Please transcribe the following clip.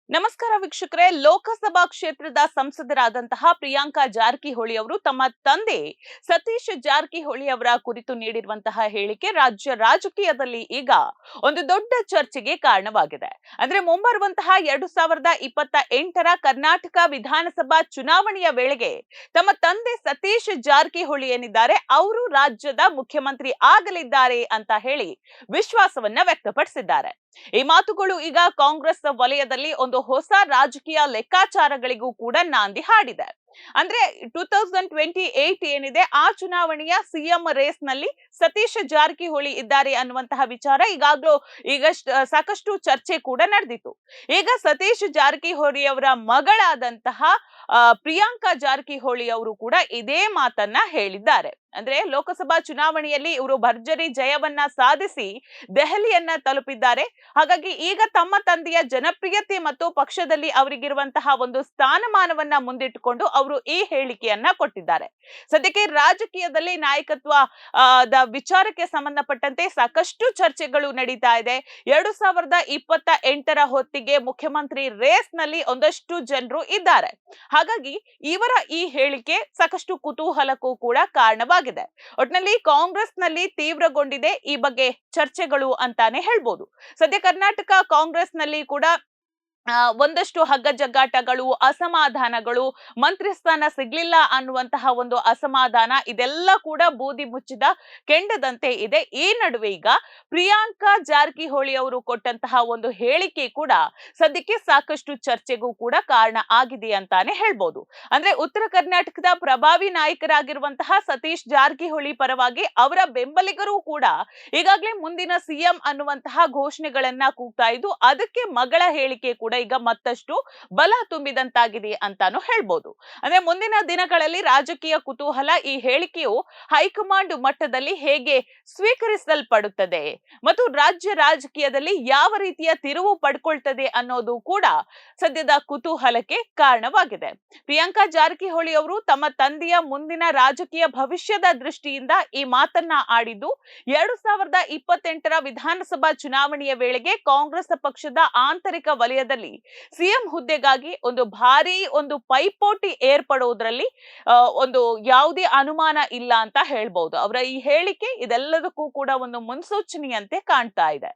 ನಮಸ್ಕಾರ ವೀಕ್ಷಕರೇ. ಲೋಕಸಭಾ ಕ್ಷೇತ್ರದ ಸಂಸದರಾದಂತಹ ಪ್ರಿಯಾಂಕಾ ಜಾರಕಿಹೊಳಿ ಅವರು ತಮ್ಮ ತಂದೆ ಸತೀಶ್ ಜಾರಕಿಹೊಳಿ ಅವರ ಕುರಿತು ನೀಡಿರುವಂತಹ ಹೇಳಿಕೆ ರಾಜ್ಯ ರಾಜಕೀಯದಲ್ಲಿ ಈಗ ಒಂದು ದೊಡ್ಡ ಚರ್ಚೆಗೆ ಕಾರಣವಾಗಿದೆ. ಅಂದ್ರೆ ಮುಂಬರುವಂತಹ 2028ರ ಕರ್ನಾಟಕ ವಿಧಾನಸಭಾ ಚುನಾವಣೆಯ ವೇಳೆಗೆ ತಮ್ಮ ತಂದೆ ಸತೀಶ್ ಜಾರಕಿಹೊಳಿ ಏನಿದ್ದಾರೆ ಅವರು ರಾಜ್ಯದ ಮುಖ್ಯಮಂತ್ರಿ ಆಗಲಿದ್ದಾರೆ ಅಂತ ಹೇಳಿ ವಿಶ್ವಾಸವನ್ನ ವ್ಯಕ್ತಪಡಿಸಿದ್ದಾರೆ. ಈ ಮಾತುಗಳು ಈಗ ಕಾಂಗ್ರೆಸ್ ವಲಯದಲ್ಲಿ ಒಂದು ಹೊಸ ರಾಜಕೀಯ ಲೆಕ್ಕಾಚಾರಗಳಿಗೂ ಕೂಡ ನಾಂದಿ ಹಾಡಿದೆ. ಅಂದ್ರೆ 2028 ಏನಿದೆ ಆ ಚುನಾವಣೆಯ ಸಿಎಂ ರೇಸ್ ನಲ್ಲಿ ಸತೀಶ್ ಜಾರಕಿಹೊಳಿ ಇದ್ದಾರೆ ಅನ್ನುವಂತಹ ವಿಚಾರ ಈಗ ಸಾಕಷ್ಟು ಚರ್ಚೆ ಕೂಡ ನಡೆದಿತ್ತು. ಈಗ ಸತೀಶ್ ಜಾರಕಿಹೊಳಿ ಅವರ ಮಗಳಾದಂತಹ ಪ್ರಿಯಾಂಕಾ ಜಾರಕಿಹೊಳಿ ಅವರು ಕೂಡ ಇದೇ ಮಾತನ್ನ ಹೇಳಿದ್ದಾರೆ. ಅಂದ್ರೆ ಲೋಕಸಭಾ ಚುನಾವಣೆಯಲ್ಲಿ ಇವರು ಭರ್ಜರಿ ಜಯವನ್ನ ಸಾಧಿಸಿ ದೆಹಲಿಯನ್ನ ತಲುಪಿದ್ದಾರೆ. ಹಾಗಾಗಿ ಈಗ ತಮ್ಮ ತಂದೆಯ ಜನಪ್ರಿಯತೆ ಮತ್ತು ಪಕ್ಷದಲ್ಲಿ ಅವರಿಗಿರುವಂತಹ ಒಂದು ಸ್ಥಾನಮಾನವನ್ನ ಮುಂದಿಟ್ಟುಕೊಂಡು ಅವರು ಈ ಹೇಳಿಕೆಯನ್ನ ಕೊಟ್ಟಿದ್ದಾರೆ. ಸದ್ಯಕ್ಕೆ ರಾಜಕೀಯದಲ್ಲಿ ನಾಯಕತ್ವ ವಿಚಾರಕ್ಕೆ ಸಂಬಂಧಪಟ್ಟಂತೆ ಸಾಕಷ್ಟು ಚರ್ಚೆಗಳು ನಡೀತಾ ಇದೆ. 2028ರ ಹೊತ್ತಿಗೆ ಮುಖ್ಯಮಂತ್ರಿ ರೇಸ್ ನಲ್ಲಿ ಒಂದಷ್ಟು ಜನರು ಇದ್ದಾರೆ. ಹಾಗಾಗಿ ಇವರ ಈ ಹೇಳಿಕೆ ಸಾಕಷ್ಟು ಕುತೂಹಲಕ್ಕೂ ಕೂಡ ಕಾರಣವಾಗಿದೆ. ಒಟ್ಟಿನಲ್ಲಿ ಕಾಂಗ್ರೆಸ್ ನಲ್ಲಿ ತೀವ್ರಗೊಂಡಿದೆ ಈ ಬಗ್ಗೆ ಚರ್ಚೆಗಳು ಅಂತಾನೆ ಹೇಳ್ಬೋದು. ಸದ್ಯ ಕರ್ನಾಟಕ ಕಾಂಗ್ರೆಸ್ ನಲ್ಲಿ ಕೂಡ ಒಂದಷ್ಟು ಹಗ್ಗ ಜಗ್ಗಾಟಗಳು, ಅಸಮಾಧಾನಗಳು, ಮಂತ್ರಿ ಸ್ಥಾನ ಸಿಗ್ಲಿಲ್ಲ ಅನ್ನುವಂತಹ ಒಂದು ಅಸಮಾಧಾನ ಇದೆಲ್ಲ ಕೂಡ ಬೂದಿ ಮುಚ್ಚಿದ ಕೆಂಡದಂತೆ ಇದೆ. ಈ ನಡುವೆ ಈಗ ಪ್ರಿಯಾಂಕಾ ಜಾರಕಿಹೊಳಿ ಅವರು ಕೊಟ್ಟಂತಹ ಒಂದು ಹೇಳಿಕೆ ಕೂಡ ಸದ್ಯಕ್ಕೆ ಸಾಕಷ್ಟು ಚರ್ಚೆಗೂ ಕೂಡ ಕಾರಣ ಆಗಿದೆ ಅಂತಾನೆ ಹೇಳ್ಬೋದು. ಅಂದ್ರೆ ಉತ್ತರ ಕರ್ನಾಟಕದ ಪ್ರಭಾವಿ ನಾಯಕರಾಗಿರುವಂತಹ ಸತೀಶ್ ಜಾರಕಿಹೊಳಿ ಪರವಾಗಿ ಅವರ ಬೆಂಬಲಿಗರು ಕೂಡ ಈಗಾಗಲೇ ಮುಂದಿನ ಸಿಎಂ ಅನ್ನುವಂತಹ ಘೋಷಣೆಗಳನ್ನ ಕೂಗ್ತಾ ಇದ್ದು, ಅದಕ್ಕೆ ಮಗಳ ಹೇಳಿಕೆ ಕೂಡ ಈಗ ಮತ್ತಷ್ಟು ಬಲ ತುಂಬಿದಂತಾಗಿದೆ ಅಂತಾನು ಹೇಳ್ಬೋದು. ಅಂದ್ರೆ ಮುಂದಿನ ದಿನಗಳಲ್ಲಿ ರಾಜಕೀಯ ಕುತೂಹಲ ಈ ಹೇಳಿಕೆಯು ಹೈಕಮಾಂಡ್ ಮಟ್ಟದಲ್ಲಿ ಹೇಗೆ ಸ್ವೀಕರಿಸಲ್ಪಡುತ್ತದೆ ಮತ್ತು ರಾಜ್ಯ ರಾಜಕೀಯದಲ್ಲಿ ಯಾವ ರೀತಿಯ ತಿರುವು ಪಡ್ಕೊಳ್ತದೆ ಅನ್ನೋದು ಕೂಡ ಸದ್ಯದ ಕುತೂಹಲಕ್ಕೆ ಕಾರಣವಾಗಿದೆ. ಪ್ರಿಯಾಂಕಾ ಜಾರಕಿಹೊಳಿ ಅವರು ತಮ್ಮ ತಂದೆಯ ಮುಂದಿನ ರಾಜಕೀಯ ಭವಿಷ್ಯದ ದೃಷ್ಟಿಯಿಂದ ಈ ಮಾತನ್ನ ಆಡಿದ್ದು 2028ರ ವಿಧಾನಸಭಾ ಚುನಾವಣೆಯ ವೇಳೆಗೆ ಕಾಂಗ್ರೆಸ್ ಪಕ್ಷದ ಆಂತರಿಕ ವಲಯದಲ್ಲಿ ಸಿಎಂ ಹುದ್ದೆಗಾಗಿ ಒಂದು ಭಾರಿ ಒಂದು ಪೈಪೋಟಿ ಏರ್ಪಡುವುದರಲ್ಲಿ ಒಂದು ಯಾವುದೇ ಅನುಮಾನ ಇಲ್ಲ ಅಂತ ಹೇಳ್ಬಹುದು. ಅವರ ಈ ಹೇಳಿಕೆ ಇದೆಲ್ಲದಕ್ಕೂ ಕೂಡ ಒಂದು ಮುನ್ಸೂಚನೆಯಂತೆ ಕಾಣ್ತಾ ಇದೆ.